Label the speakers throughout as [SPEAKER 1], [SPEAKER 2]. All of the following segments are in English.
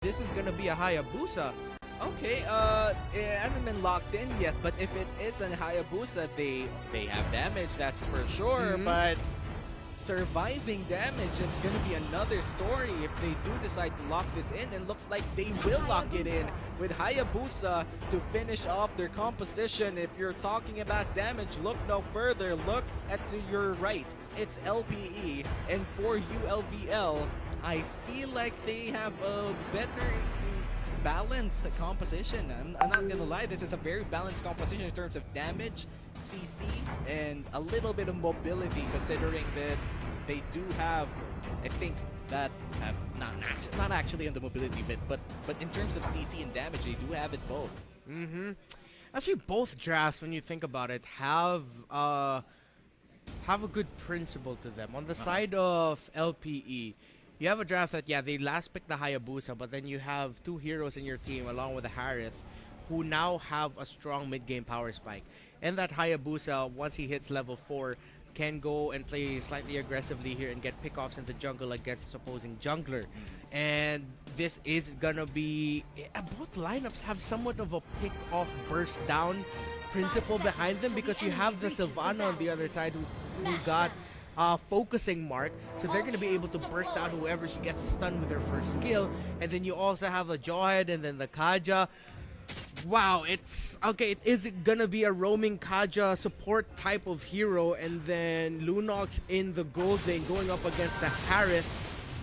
[SPEAKER 1] this is gonna be a Hayabusa.
[SPEAKER 2] Okay, it hasn't been locked in yet, but if it is a Hayabusa, they have damage, that's for sure, but surviving damage is going to be another story if they do decide to lock this in, and looks like they will lock it in with Hayabusa to finish off their composition. If you're talking about damage, look no further, look to your right, it's LPE, and for ULVL, I feel like they have a better balanced composition. I'm not gonna lie, this is a very balanced composition in terms of damage, CC, and a little bit of mobility, considering that they do have, I think that not actually on the mobility bit, but in terms of CC and damage, they do have it both.
[SPEAKER 1] Actually, both drafts, when you think about it, have a good principle to them. On the side of LPE, you have a draft that, yeah, they last picked the Hayabusa, but then you have two heroes in your team along with the Harith who now have a strong mid-game power spike. And that Hayabusa, once he hits level 4, can go and play slightly aggressively here and get pickoffs in the jungle against his opposing jungler. And this is gonna be... both lineups have somewhat of a pick-off burst down principle behind them, because you have the Sylvana on the other side who got focusing mark, so they're going to be able to burst down whoever she gets stunned with her first skill. And then you also have a Jawhead and then the Kaja. Wow, it's okay. It is gonna be a roaming Kaja support type of hero, and then Lunox in the gold lane going up against the Harith.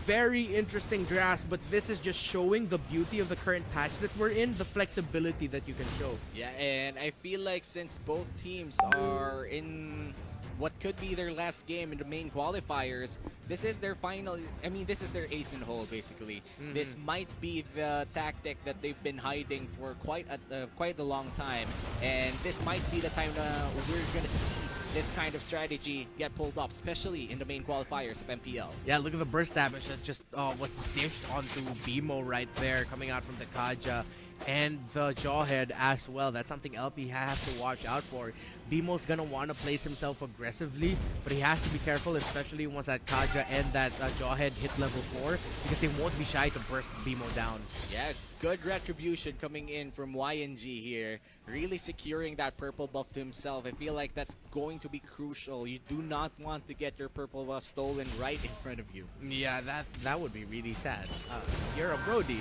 [SPEAKER 1] Very interesting draft, but this is just showing the beauty of the current patch that we're in, the flexibility that you can show.
[SPEAKER 2] Yeah, and I feel like since both teams are in what could be their last game in the main qualifiers, this is their final, I mean, this is their ace in hole, basically. This might be the tactic that they've been hiding for quite a long time, and this might be the time we're going to see this kind of strategy get pulled off, especially in the main qualifiers of MPL.
[SPEAKER 1] Yeah, look at the burst damage that just was dished onto BMO right there, coming out from the Kaja and the Jawhead as well. That's something LP has to watch out for. BMO's gonna want to place himself aggressively, but he has to be careful, especially once that Kaja and that Jawhead hit level 4, because they won't be shy to burst BMO down.
[SPEAKER 2] Yeah, good retribution coming in from YNG here, really securing that purple buff to himself. I feel like that's going to be crucial. You do not want to get your purple buff stolen right in front of you.
[SPEAKER 1] Yeah, that would be really sad. You're a Brody,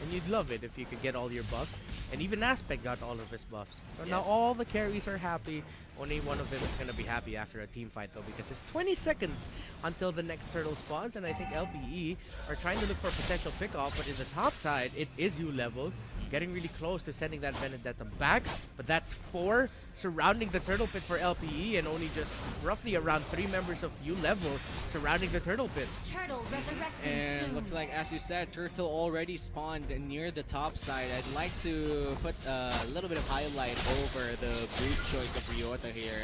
[SPEAKER 1] and you'd love it if you could get all your buffs. And even Aspect got all of his buffs. So now all the carries are happy. Only one of them is going to be happy after a team fight, though, because it's 20 seconds until the next turtle spawns, and I think LPE are trying to look for a potential pick-off, but in the top side, it is U-level, getting really close to sending that Benedetta back, but that's 4 surrounding the turtle pit for LPE, and only just roughly around 3 members of U-level surrounding the turtle pit.
[SPEAKER 3] Turtle resurrecting
[SPEAKER 2] And
[SPEAKER 3] soon.
[SPEAKER 2] looks like, as you said, turtle already spawned near the top side. I'd like to put a little bit of highlight over the boot choice of Ryota here.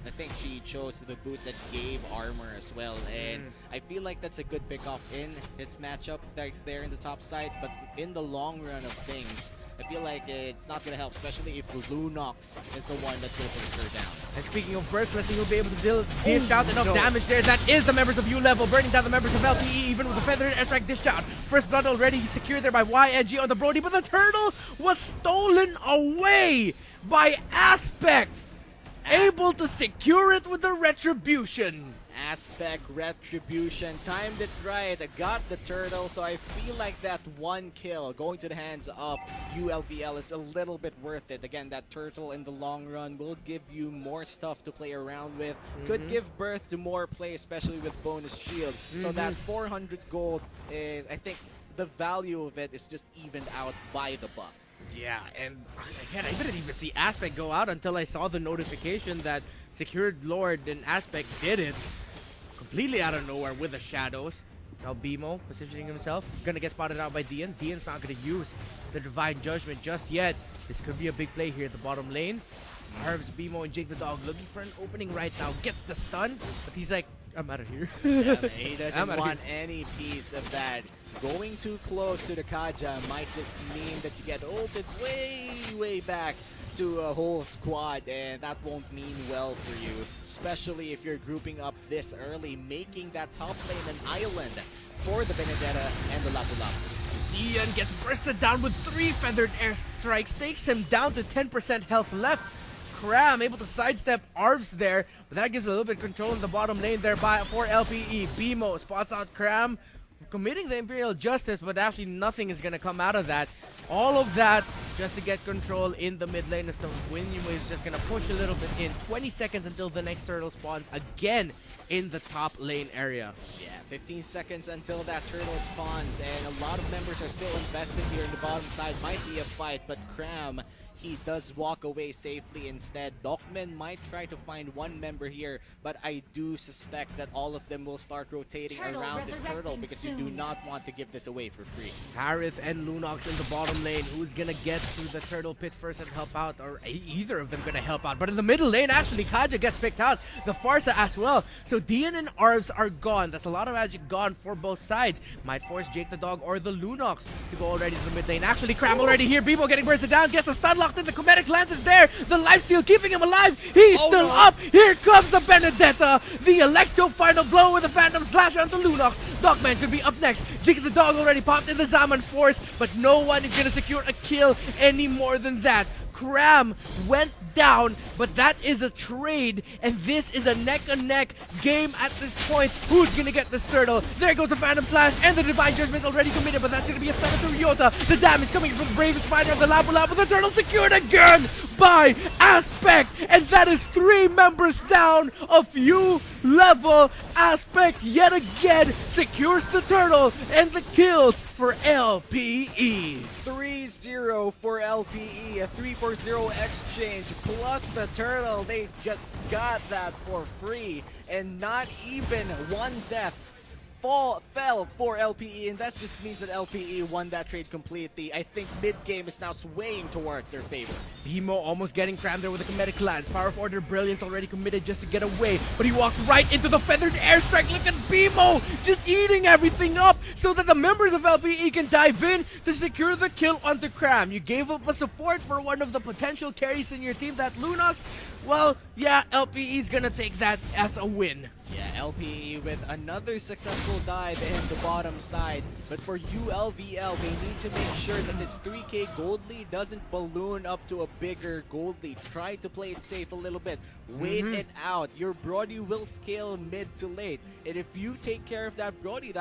[SPEAKER 2] I think she chose the boots that gave armor as well, and I feel like that's a good pick-off in this matchup right there in the top side, but in the long run of things, I feel like it's not going to help, especially if Lunox is the one that's going to burst her down.
[SPEAKER 1] And speaking of burst, let's see who'll be able to dish out enough damage there. That is the members of U-level, burning down the members of LPE, even with the feathered airstrike dished out. First blood already secured there by YNG on the Brody, but the turtle was stolen away by Aspect. Able to secure it with the retribution.
[SPEAKER 2] Aspect retribution, timed it right, got the turtle, so I feel like that one kill going to the hands of ULVL is a little bit worth it. Again, that turtle in the long run will give you more stuff to play around with, could give birth to more play, especially with bonus shield. So that 400 gold is, I think, the value of it is just evened out by the buff.
[SPEAKER 1] Yeah, and again, I didn't even see Aspect go out until I saw the notification that Secured Lord and Aspect did it completely out of nowhere with the shadows. Now BMO positioning himself, gonna get spotted out by Dian. Dian's not gonna use the Divine Judgment just yet. This could be a big play here at the bottom lane. Harv's, BMO, and Jake the Dog looking for an opening right now. Gets the stun, but he's like, I'm out of here.
[SPEAKER 2] Yeah, he doesn't want any piece of that. Going too close to the Kaja might just mean that you get ulted way back to a whole squad, and that won't mean well for you, especially if you're grouping up this early, making that top lane an island for the Benedetta and the Lapu Lapu.
[SPEAKER 1] Dian gets bursted down with 3 feathered airstrikes, takes him down to 10% health left. Cram able to sidestep Arvs there, but that gives a little bit of control in the bottom lane there for LPE. BMO spots out Cram, committing the Imperial Justice, but actually nothing is going to come out of that. All of that just to get control in the mid lane as the Winion Wave is just going to push a little bit in. 20 seconds until the next turtle spawns again in the top lane area.
[SPEAKER 2] Yeah, 15 seconds until that turtle spawns, and a lot of members are still invested here in the bottom side. Might be a fight, but Cram, he does walk away safely instead. Dokmen might try to find one member here, but I do suspect that all of them will start rotating around this turtle because you do not want to give this away for free.
[SPEAKER 1] Harith and Lunox in the bottom lane. Who's gonna get through the turtle pit first and help out? Or either of them gonna help out. But in the middle lane, actually, Kaja gets picked out. The Farsa as well. So Dian and Arvs are gone. That's a lot of magic gone for both sides. Might force Jake the Dog or the Lunox to go already to the mid lane. Actually, Cram already here. Bebo getting bursted down. Gets a stun locked in. The Comedic Lance is there. The lifesteal keeping him alive. He's still up. Here comes the Benedetta. The Electro final blow with the Phantom Slash onto Lunox. Dogman could be up next. Jake the Dog already popped in the Zaman Force, but no one is going to secure a kill any more than that. Cram went down, but that is a trade, and this is a neck-and-neck game at this point. Who's gonna get this turtle? There goes the Phantom Slash, and the Divine Judgment already committed, but that's gonna be a stun to Ryota. The damage coming from the Brave Spider of the Lapu Lapu. The turtle secured again by Aspect, and that is 3 members down of U-level. Aspect yet again secures the turtle and the kills for LPE.
[SPEAKER 2] 3-0 for LPE, a 3-4-0 exchange, plus the turtle. They just got that for free, and not even one death fell for LPE, and that just means that LPE won that trade completely. I think mid-game is now swaying towards their favor.
[SPEAKER 1] Himo almost getting crammed there with a Comedic Lance. Power of Order Brilliance already committed just to get away, but he walks right into the Feathered Airstrike. Look at Bimo just eating everything up so that the members of LPE can dive in to secure the kill onto Cram. You gave up a support for one of the potential carries in your team, that Lunox. Well, yeah, LPE is gonna take that as a win.
[SPEAKER 2] Yeah, LPE with another successful dive in the bottom side. But for ULVL, they need to make sure that this 3K gold lead doesn't balloon up to a bigger gold lead. Try to play it safe a little bit. Wait it out. Your Brody will scale mid to late. And if you take care of that Brody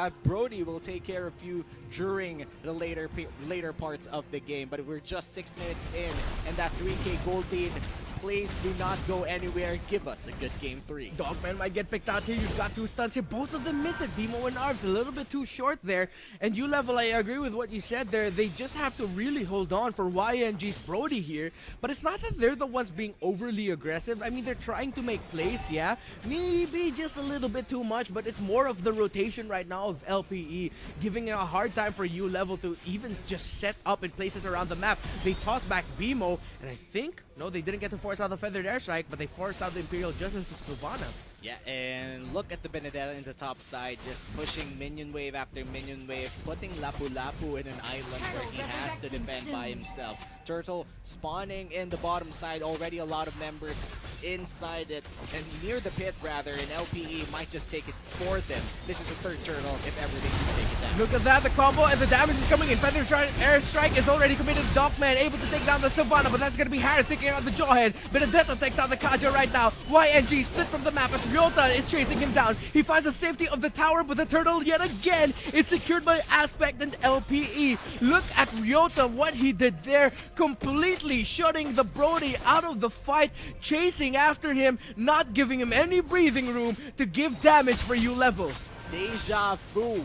[SPEAKER 2] will take care of you during the later parts of the game. But we're just 6 minutes in, and that 3K gold lead, please do not go anywhere. Give us a good game 3.
[SPEAKER 1] Dogman might get picked out here. You've got 2 stuns here. Both of them miss it. Bimo and Arvs a little bit too short there. And U-level, I agree with what you said there. They just have to really hold on for YNG's Brody here. But it's not that they're the ones being overly aggressive. I mean, they're trying to make plays, yeah? Maybe just a little bit too much, but it's more of the rotation right now of LPE, giving it a hard time for U-level to even just set up in places around the map. They toss back Bimo, and I think, no, they didn't get to force out the Feathered Airstrike, but they forced out the Imperial Justice of Sylvana.
[SPEAKER 2] Yeah, and look at the Benedetta in the top side, just pushing minion wave after minion wave, putting Lapu Lapu in an island where he has to defend by himself. Turtle spawning in the bottom side, already a lot of members inside it, and near the pit rather, and LPE might just take it for them. This is a third turtle, if ever they can take it down.
[SPEAKER 1] Look at that, the combo and the damage is coming in. Feathered Airstrike is already committed. Dogman able to take down the Sylvana, but that's going to be Harris taking out the Jawhead. Benedetta takes out the Kaja right now. YNG split from the map as Ryota is chasing him down. He finds the safety of the tower, but the turtle yet again is secured by Aspect and LPE. Look at Ryota, what he did there, completely shutting the Brody out of the fight, chasing after him, not giving him any breathing room to give damage for U-level.
[SPEAKER 2] Deja vu.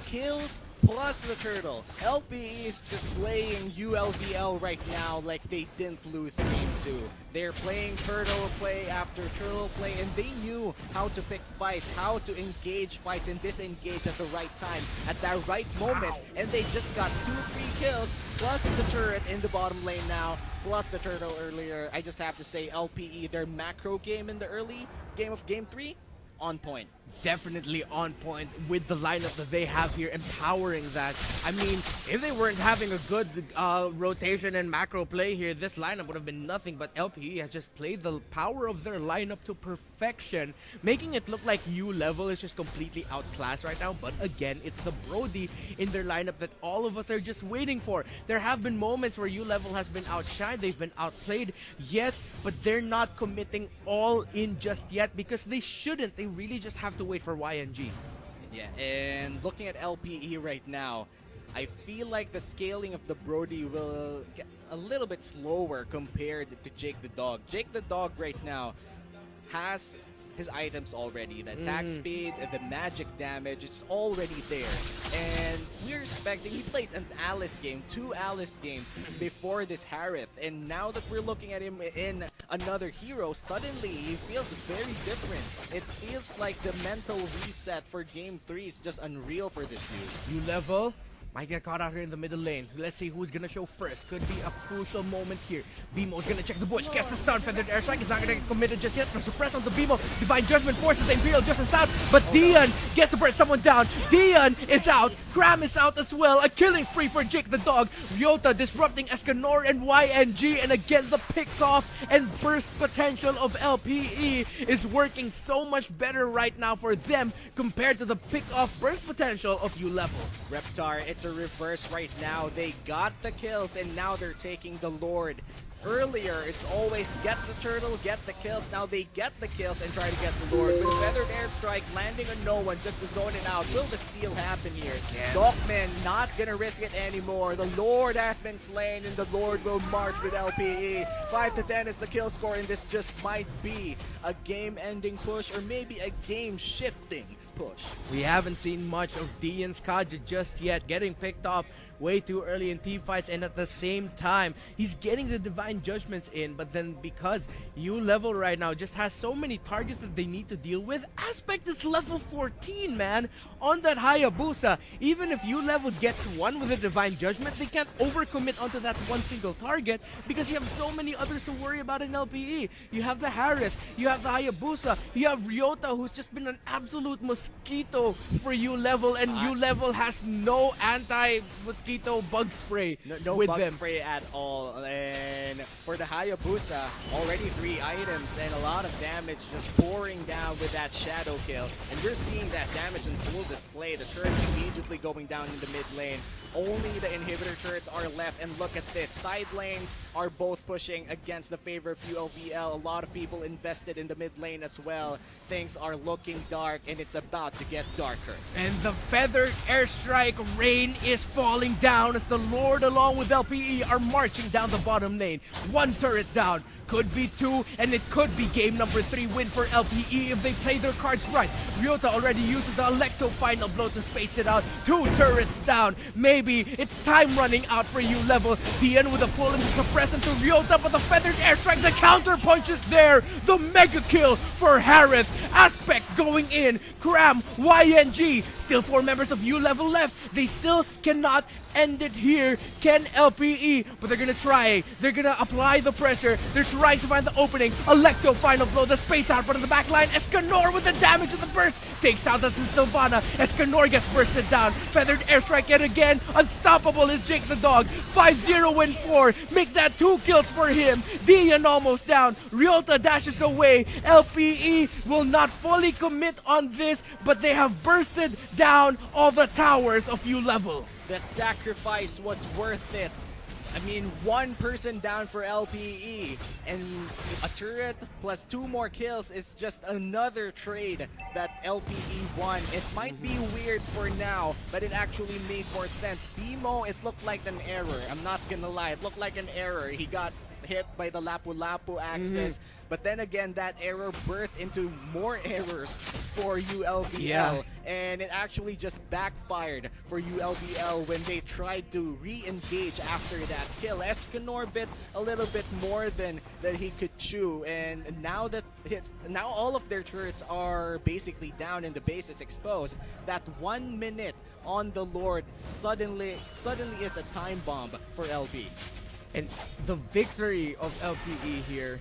[SPEAKER 2] Kills plus the turtle. LPE is just playing ULVL right now like they didn't lose game 2. They're playing turtle play after turtle play, and they knew how to pick fights, how to engage fights and disengage at the right time, at that right moment. And they just got 2 free kills, plus the turret in the bottom lane now, plus the turtle earlier. I just have to say, LPE, their macro game in the early game of game 3, on point.
[SPEAKER 1] definitely on point with the lineup that they have here, empowering that. I mean, if they weren't having a good rotation and macro play here, this lineup would have been nothing, but LPE has just played the power of their lineup to perfection, making it look like U Level is just completely outclassed right now. But again, it's the Brody in their lineup that all of us are just waiting for. There have been moments where U Level has been outshined, they've been outplayed, yes, but they're not committing all in just yet because they shouldn't. They really just have to wait for YNG.
[SPEAKER 2] Yeah, and looking at LPE right now, I feel like the scaling of the Brody will get a little bit slower compared to Jake the Dog. Jake the Dog right now has his items already. The attack speed, the magic damage, it's already there. And we're expecting, he played an Alice game, 2 Alice games before this Harith. And now that we're looking at him in another hero, suddenly he feels very different. It feels like the mental reset for Game 3 is just unreal for this dude.
[SPEAKER 1] U Level might get caught out here in the middle lane. Let's see who's gonna show first. Could be a crucial moment here. BMO's gonna check the bush. Gets the stun. Feathered Airstrike is not gonna get committed just yet. No suppress onto BMO. Divine Judgment forces the Imperial Justice out. But Dion gets to burst someone down. Dion is out. Cram is out as well. A killing spree for Jake the Dog. Ryota disrupting Escanor and YNG. And again, the pick off and burst potential of LPE is working so much better right now for them compared to the pick off burst potential of U Level.
[SPEAKER 2] Reptar, it's a reverse right now. They got the kills and now they're taking the Lord. Earlier, it's always get the turtle, get the kills. Now they get the kills and try to get the Lord. With Feathered Airstrike landing on no one just to zone it out. Will the steal happen here? Dogman not gonna risk it anymore. The Lord has been slain and the Lord will march with LPE. 5-10 is the kill score and this just might be a game-ending push or maybe a game-shifting push.
[SPEAKER 1] We haven't seen much of Dion's Kaja just yet, getting picked off way too early in team fights, and at the same time he's getting the Divine Judgments in, but then because U Level right now just has so many targets that they need to deal with, Aspect is level 14, man, on that Hayabusa. Even if U Level gets one with a Divine Judgment, they can't overcommit onto that one single target because you have so many others to worry about in LPE. You have the Harith, you have the Hayabusa, you have Ryota, who's just been an absolute mosquito for U Level, and U Level has no anti-mosquito bug spray
[SPEAKER 2] no
[SPEAKER 1] with
[SPEAKER 2] bug
[SPEAKER 1] them.
[SPEAKER 2] spray at all. And for the Hayabusa, already 3 items and a lot of damage just pouring down with that shadow kill. And you're seeing that damage in full display. The turret immediately going down in the mid lane. Only the inhibitor turrets are left, and look at this. Side lanes are both pushing against the favor of ULVL. A lot of people invested in the mid lane as well. Things are looking dark, and it's about to get darker.
[SPEAKER 1] And the Feathered Airstrike rain is falling down as the Lord along with LPE are marching down the bottom lane. 1 turret down. Could be 2, and it could be game number 3 win for LPE if they play their cards right. Ryota already uses the Electo final blow to space it out. 2 turrets down. Maybe it's time running out for U Level. Dion with a pull into suppress into Ryota, but the Feathered Airstrike, the counter punch is there. The mega kill for Harith. Aspect going in. Cram, YNG. Still 4 members of U Level left. They still cannot end it here. Can LPE, but they're gonna try. They're gonna apply the pressure. They're trying to find the opening. Electo final blow, the space out, but in the back line, Escanor with the damage of the burst takes out the Sylvana. Escanor gets bursted down. Feathered Airstrike yet again. Unstoppable is Jake the Dog. 5-0 and 4. Make that 2 kills for him. Dion almost down. Ryota dashes away. LPE will not fully commit on this, but they have bursted down all the towers of U Level.
[SPEAKER 2] The sacrifice was worth it. I mean, 1 person down for LPE, and a turret plus 2 more kills is just another trade that LPE won. It might be weird for now, but it actually made more sense. BMO, it looked like an error. I'm not gonna lie, it looked like an error. He got hit by the Lapu-Lapu axis, but then again, that error birthed into more errors for ULVL, and it actually just backfired for ULVL when they tried to re-engage after that kill. Escanor bit a little bit more than that he could chew, and now that now all of their turrets are basically down and the base is exposed, that 1 minute on the Lord suddenly is a time bomb for LP.
[SPEAKER 1] And the victory of LPE here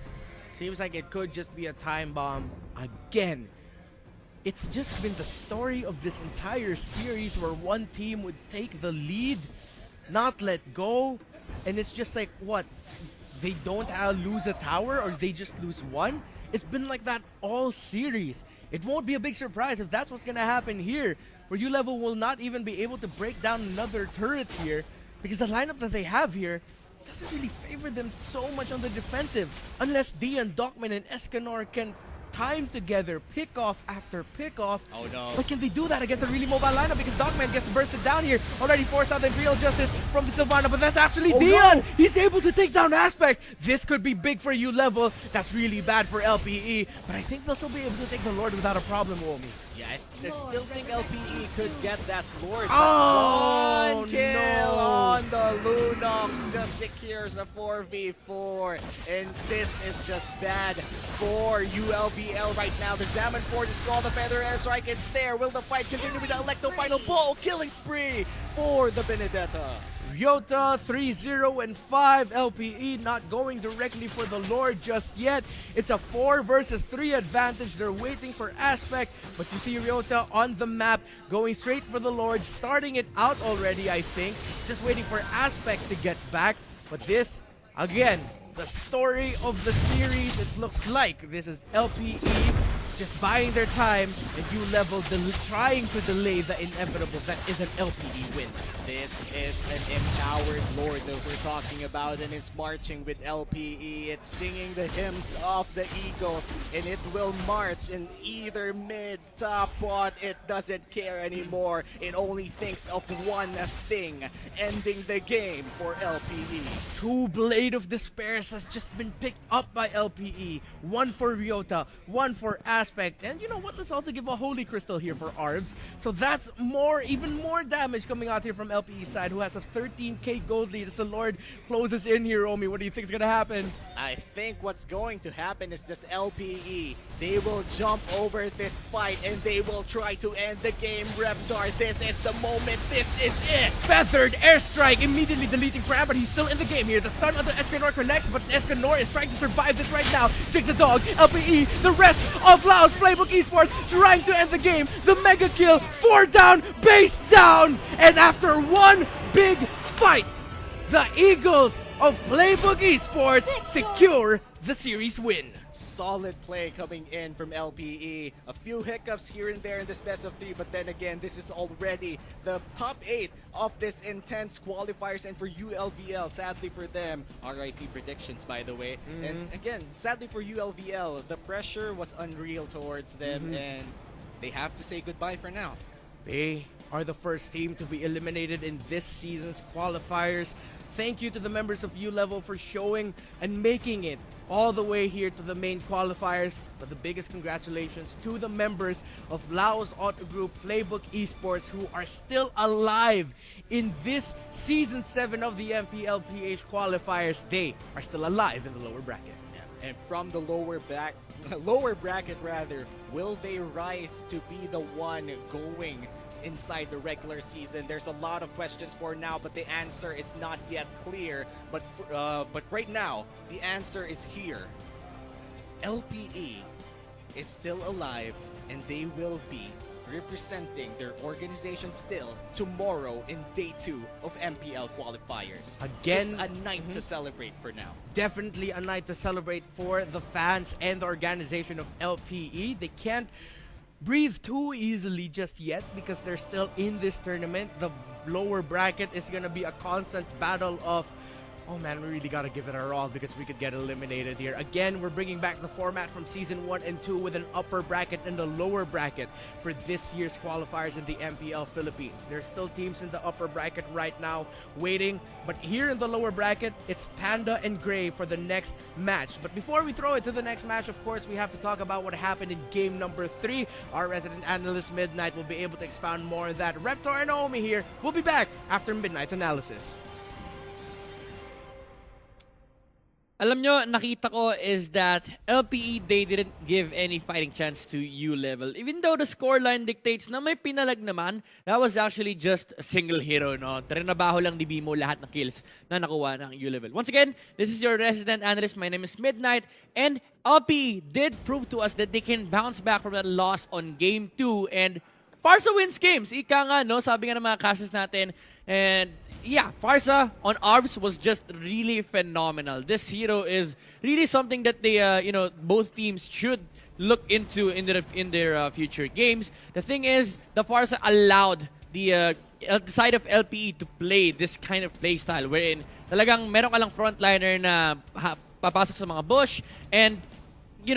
[SPEAKER 1] seems like it could just be a time bomb again. it's just been the story of this entire series where one team would take the lead, not let go, and it's just like, what? They don't lose a tower or they just lose one? It's been like that all series. It won't be a big surprise if that's what's gonna happen here, where U-Level will not even be able to break down another turret here, because the lineup that they have here doesn't really favor them so much on the defensive, unless Dion, Dockman, and Escanor can time together, pick off after pick off.
[SPEAKER 2] Oh no.
[SPEAKER 1] But can they do that against a really mobile lineup? Because Dogman gets bursted down here. Already forced out the Imperial Justice from the Sylvana, but that's actually Dion!
[SPEAKER 2] No.
[SPEAKER 1] He's able to take down Aspect. This could be big for U-Level. That's really bad for LPE. But I think they'll still be able to take the Lord without a problem, Womi.
[SPEAKER 2] Yeah, I still think LPE could get that Lord.
[SPEAKER 1] Oh,
[SPEAKER 2] One kill
[SPEAKER 1] no.
[SPEAKER 2] on the Lunox just secures a 4v4. And this is just bad for ULBL right now. The Zaman Force is called, the Feather Airstrike is there. Will the fight continue with the Electo final ball killing spree for the Benedetta?
[SPEAKER 1] Ryota 3-0 and 5. LPE not going directly for the Lord just yet. It's a 4 versus 3 advantage. They're waiting for Aspect, but you see Ryota on the map going straight for the Lord, starting it out already, I think. Just waiting for Aspect to get back. But this, again, the story of the series, it looks like this is LPE just buying their time and U-Level trying to delay the inevitable that is an LPE win.
[SPEAKER 2] This is an empowered Lord that we're talking about, and it's marching with LPE. It's singing the hymns of the Eagles, and it will march in either mid, top, bot. It doesn't care anymore. It only thinks of one thing, ending the game for LPE.
[SPEAKER 1] 2 Blade of Despairs has just been picked up by LPE. 1 for Ryota, 1 for Aspect, and you know what? Let's also give a Holy Crystal here for Arvs. So that's even more damage coming out here from LPE's side, who has a 13k gold lead as the Lord closes in here. Omi, what do you think is gonna happen?
[SPEAKER 2] I think what's going to happen is just LPE. They will jump over this fight and they will try to end the game. Reptar, this is the moment. This is it.
[SPEAKER 1] Feathered Airstrike immediately deleting Crab, but he's still in the game here. The stun of the Escanor connects, but Escanor is trying to survive this right now. Jake the Dog, LPE, the rest of Laus Playbook Esports trying to end the game. The mega kill, 4 down, base down, and after one big fight, the Eagles of Playbook Esports secure the series win.
[SPEAKER 2] Solid play coming in from LPE. A few hiccups here and there in this best of 3, but then again, this is already the top 8 of this intense qualifiers, and for ULVL, sadly for them, RIP predictions by the way, and again, sadly for ULVL, the pressure was unreal towards them, and they have to say goodbye for now.
[SPEAKER 1] They are the first team to be eliminated in this season's qualifiers. Thank you to the members of U-Level for showing and making it all the way here to the main qualifiers. But the biggest congratulations to the members of Laos Auto Group Playbook Esports, who are still alive in this Season 7 of the MPLPH qualifiers. They are still alive in the lower bracket.
[SPEAKER 2] And from the lower bracket rather, will they rise to be the one going inside the regular season? There's a lot of questions for now, but the answer is not yet clear. But right now, the answer is here. LPE is still alive, and they will be representing their organization still tomorrow in day 2 of MPL qualifiers.
[SPEAKER 1] Again,
[SPEAKER 2] it's a night to celebrate for now.
[SPEAKER 1] Definitely a night to celebrate for the fans and the organization of LPE. They can't breathe too easily just yet because they're still in this tournament. The lower bracket is going to be a constant battle of, oh man, we really got to give it our all because we could get eliminated here. Again, we're bringing back the format from Season 1 and 2 with an upper bracket and a lower bracket for this year's qualifiers in the MPL Philippines. There's still teams in the upper bracket right now waiting, but here in the lower bracket, it's Panda and Gray for the next match. But before we throw it to the next match, of course, we have to talk about what happened in game number 3. Our resident analyst, Midnight, will be able to expound more on that. Reptar and Naomi here. We'll be back after Midnight's analysis.
[SPEAKER 3] Alam nyo, nakita ko is that LPE, they didn't give any fighting chance to U-Level. Even though the scoreline dictates na may pinalag naman, that was actually just a single hero, no? Trinabaho lang ni Bimo lahat ng kills na nakuha ng U-Level. Once again, this is your resident analyst. My name is Midnight. And LPE did prove to us that they can bounce back from that loss on Game 2. And Farsa wins games. Ika nga, no? Sabi nga ng mga caches natin. And yeah, Farsa on ARBS was just really phenomenal. This hero is really something that they, both teams should look into in their future games. The thing is, the Farsa allowed the side of LPE to play this kind of playstyle wherein talagang meron ka lang frontliner na papasok sa mga bush and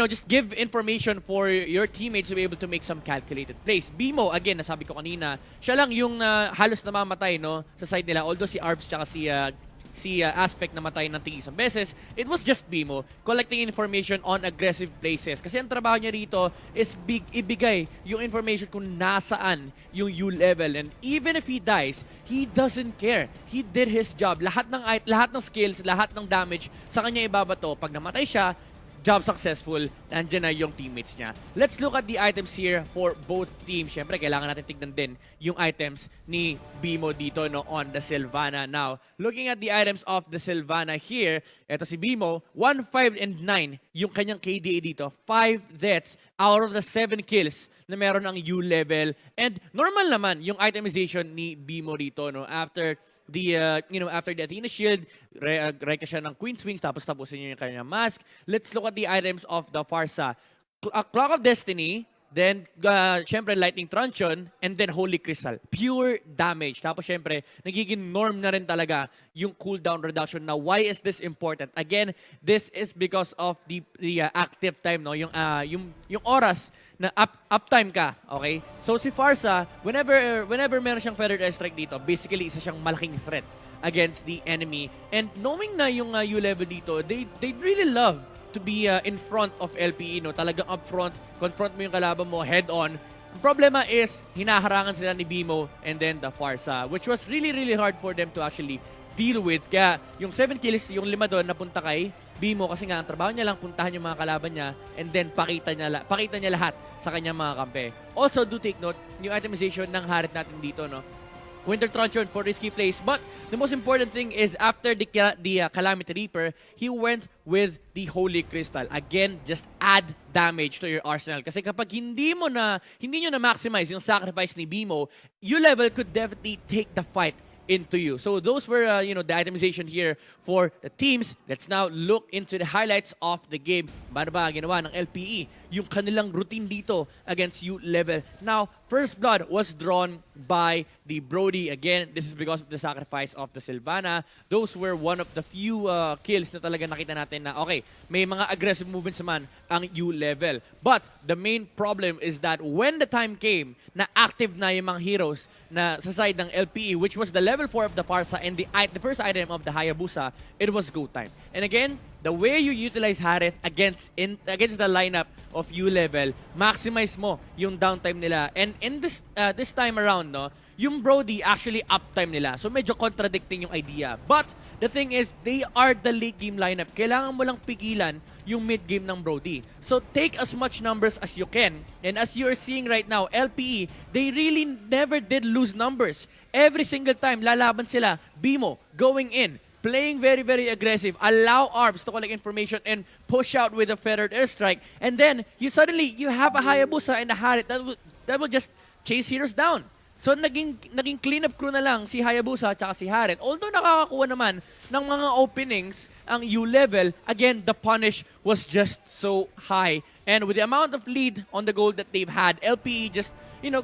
[SPEAKER 3] just give information for your teammates to be able to make some calculated plays. Bimo, again, nasabi ko kanina, siya lang yung halos namamatay, no, sa side nila. Although si Arbs tsaka si Aspect namatay ng tig-isang beses, it was just Bimo collecting information on aggressive places. Kasi ang trabaho niya rito is ibigay yung information kung nasaan yung U-level. And even if he dies, he doesn't care. He did his job. Lahat ng skills, lahat ng damage sa kanya ibabato. Pag namatay siya, job successful, nandiyan na yung teammates niya. Let's look at the items here for both teams. Siyempre, kailangan natin tignan din yung items ni Bimo dito on the Sylvana. Now, looking at the items of the Sylvana here, eto si Bimo, 1, 5, and 9 yung kanyang KDA dito. 5 deaths out of the 7 kills na meron ang U-level. And normal naman yung itemization ni Bimo dito, no? After the Athena Shield, reka siya ng Queen's Wings, tapos tapusin niya yung kanyang mask. Let's look at the items of the Farsa. Clock of Destiny, then, syempre, Lightning Truncheon, and then Holy Crystal. Pure damage. Tapos, syempre, nagiging norm na rin talaga yung cooldown reduction. Now, why is this important? Again, this is because of the active time, no? Yung oras na uptime ka, okay? So si Farsa, whenever meron siyang Feathered Airstrike dito, basically isa siyang malaking threat against the enemy. And knowing na yung U-level dito, they really love to be in front of LPE, no? Talagang up front, confront mo yung kalaban mo head on. Ang problema is, hinaharangan sila ni Bimo and then the Farsa, which was really, really hard for them to actually deal with. Kaya yung 7 kills, yung 5 doon napunta kay Bimo kasi nga ang trabaho niya lang puntahan yung mga kalaban niya and then pakita niya lahat sa kanyang mga kampe. Also, do take note, yung itemization ng Harit natin dito, no? Winter Truncheon for risky plays. But the most important thing is after the Calamity Reaper, he went with the Holy Crystal. Again, just add damage to your arsenal. Kasi kapag hindi nyo na maximize yung sacrifice ni Bimo, U-level could definitely take the fight into you. So those were the itemization here for the teams. Let's now look into the highlights of the game. Paano ba ginawa ng LPE yung kanilang routine dito against U-level? Now, first blood was drawn by the Brody. Again, this is because of the sacrifice of the Sylvana. Those were one of the few kills na talaga nakita natin na okay, may mga aggressive movements naman ang U-level. But the main problem is that when the time came na active na yung mga heroes na sa side ng LPE, which was the level 4 of the Farsa and the first item of the Hayabusa, it was go time. And again, the way you utilize Harith against the lineup of U-level, maximize mo yung downtime nila. And in this time around, no, yung Brody actually uptime nila. So medyo contradicting yung idea. But the thing is, they are the late game lineup. Kailangan mo lang pigilan yung mid game ng Brody. So take as much numbers as you can. And as you're seeing right now, LPE, they really never did lose numbers. Every single time, lalaban sila. Bimo, going in, playing very, very aggressive, allow ARBS to collect information and push out with a Feathered Airstrike. And then, you have a Hayabusa and a Harit that will just chase heroes down. So, naging cleanup crew na lang si Hayabusa at si Harit. Although nakakakuha naman ng mga openings ang U-level, again, the punish was just so high. And with the amount of lead on the goal that they've had, LPE just,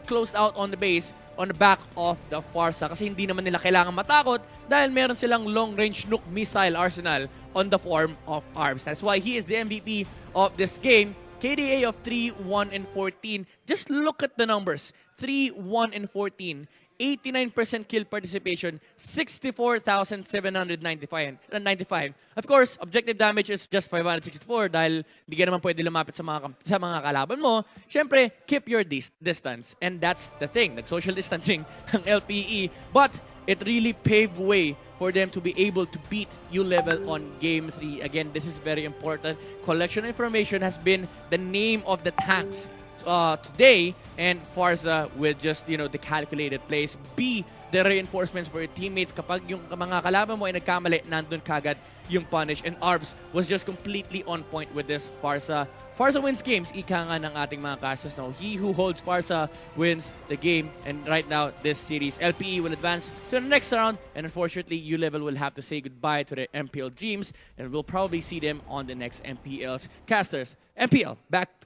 [SPEAKER 3] closed out on the base on the back of the Farsa kasi hindi naman nila kailangan matakot dahil meron silang long-range nuke missile arsenal on the form of ARBS. That's why he is the MVP of this game. KDA of 3, 1, and 14. Just look at the numbers. 3, 1, and 14. 89% kill participation, 64,795. Of course, objective damage is just 564 dahil hindi ka naman pwede lumapit sa mga kalaban mo. Siyempre, keep your distance. And that's the thing. Nag-social distancing ang LPE. But it really paved way for them to be able to beat U-Level on Game 3. Again, this is very important. Collection information has been the name of the tanks today, and Farza with just, the calculated plays. B, the reinforcements for your teammates. Kapag yung mga kalaban mo ay nagkamali, nandun kagad yung punish. And Arvs was just completely on point with this Farza. Farza wins games, ika nga ng ating mga casters. Now, he who holds Farza wins the game. And right now, this series, LPE will advance to the next round. And unfortunately, U-Level will have to say goodbye to their MPL dreams. And we'll probably see them on the next MPL's casters. MPL, back